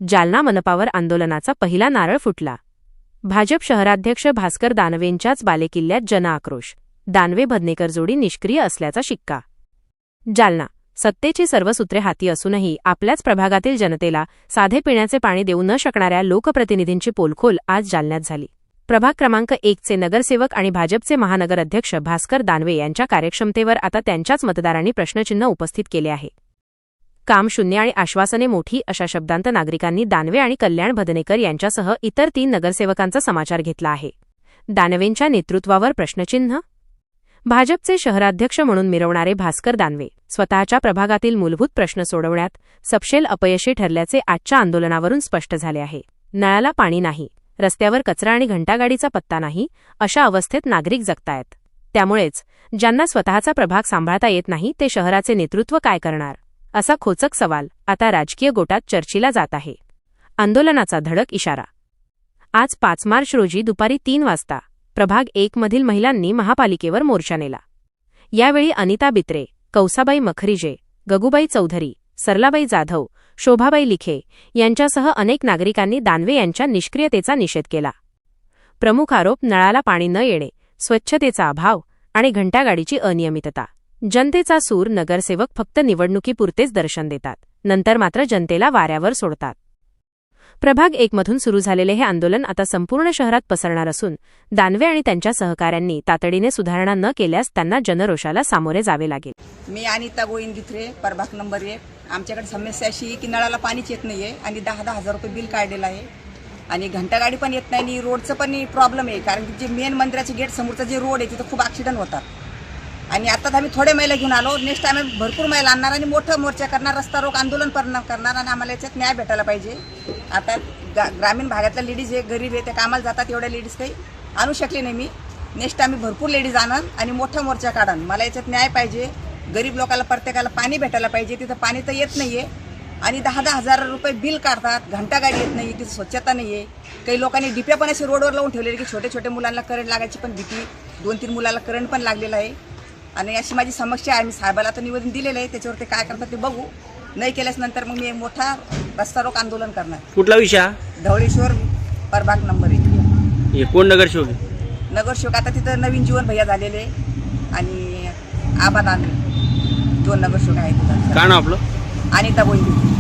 जालना मनपावर आंदोलनाचा पहिला नारळ फुटला। भाजप शहराध्यक्ष भास्कर दानवेंच्याच बालेकिल्ल्यात जनआक्रोश। दानवे भदनेकर जोडी निष्क्रिय असल्याचा शिक्का। जालना सत्तेची सर्व सूत्रे हाती असूनही आपल्याच प्रभागातील जनतेला साधे पिण्याचे पाणी देऊ न शकणाऱ्या लोकप्रतिनिधींची पोलखोल आज जालन्यात झाली। प्रभाग क्रमांक 1 चे नगरसेवक आणि भाजपचे महानगर अध्यक्ष भास्कर दानवे यांच्या कार्यक्षमतेवर आता त्यांच्याच मतदारांनी प्रश्नचिन्ह उपस्थित केले आहे। काम शून्य आणि आश्वासने मोठी अशा शब्दांत नागरिकांनी दानवे आणि कल्याण भदनेकर यांच्यासह इतर 3 नगरसेवकांचा समाचार घेतला आहे। दानवेंच्या नेतृत्वावर प्रश्नचिन्ह। भाजपचे शहराध्यक्ष म्हणून मिरवणारे भास्कर दानवे स्वतःच्या प्रभागातील मूलभूत प्रश्न सोडवण्यात सपशेल अपयशी ठरल्याचे आजच्या आंदोलनावरून स्पष्ट झाले आहे। नळाला पाणी नाही, रस्त्यावर कचरा आणि घंटागाडीचा पत्ता नाही, अशा अवस्थेत नागरिक जगतायत। त्यामुळेच ज्यांना स्वतःचा प्रभाग सांभाळता येत नाही ते शहराचे नेतृत्व काय करणार, असा खोचक सवाल आता राजकीय गोटात चर्चेला जात आहे। आंदोलनाचा धडक इशारा। आज 5 मार्च रोजी दुपारी 3 वाजता प्रभाग 1 मधील महिलांनी महापालिकेवर मोर्चा नेला। यावेळी अनिता बित्रे, कौसाबाई मखरिजे, गगुबाई चौधरी, सरलाबाई जाधव, शोभाबाई लिखे यांच्यासह अनेक नागरिकांनी दानवे यांच्या निष्क्रियतेचा निषेध केला। प्रमुख आरोप नळाला पाणी न येणे, स्वच्छतेचा अभाव आणि घंटागाडीची अनियमितता। जनतेचा सूर नगरसेवक फक्त निवडणुकीपुरतेच दर्शन देतात, नंतर मात्र जनतेला वाऱ्यावर सोडतात। प्रभाग 1 मधून सुरू झालेले हे आंदोलन आता संपूर्ण शहरात पसरणार असून दानवे आणि त्यांच्या सहकाऱ्यांनी तातडीने सुधारणा न केल्यास त्यांना जनरोषाला सामोरे जावे लागेल। मी अनिता गोविंद बित्रे, प्रभाग नंबर 1। आमच्याकडे समस्या अशी आहे की नळाला पाणीच येत नाहीये आणि 10-10 हजार रुपये बिल काढलेलं आहे आणि घंटागाडी पण येत नाही आणि रोडचं पण प्रॉब्लेम आहे, कारण की जे मेन मंदिराचे गेट समोरचा जे रोड आहे तिथं खूप ॲक्सिडेंट होतात। आणि आता आम्ही थोडे महिला घेऊन आलो, नेक्स्ट आम्ही भरपूर महिला आणणार आणि मोठं मोर्चा करणार, रस्ता रोक आंदोलन करणार आणि आम्हाला याच्यात न्याय भेटायला पाहिजे। आता ग्रामीण भागातल्या लेडीज आहे, गरीब आहे, त्या कामाला जातात, एवढ्या लेडीज काही आणू शकले नाही मी। नेक्स्ट आम्ही भरपूर लेडीज आणणार आणि मोठा मोर्चा काढणार। मला याच्यात न्याय पाहिजे, गरीब लोकांना प्रत्येकाला पाणी भेटायला पाहिजे। तिथं पाणी तर येत नाही आहे आणि 10-10 हजार रुपये बिल काढतात, घंटागाडी येत नाही, तिथं स्वच्छता नाही आहे। काही लोकांनी डिप्या पण असे रोडवर लावून ठेवलेले की छोटे छोटे मुलांना करंट लागायची पण भीती, 2-3 मुलाला करंट पण लागलेला आहे आणि अशी माझी समस्या आहे। मी साहेबाला तर निवेदन दिलेलं आहे, त्याच्यावर ते काय करतात ते बघू। नाही केल्यास नंतर मग मी मोठा रस्ता रोक आंदोलन करणार। कुठला विषय? धवळेश्वर, प्रभाग नंबर 1। हे कोण नगरसेवक? नगरसेवक आता तिथं नवीन जीवन भैया झालेले आणि आबा दानवे 2 नगरसेवक आहेत। काय नाव आपलं? अनिता गोविंद।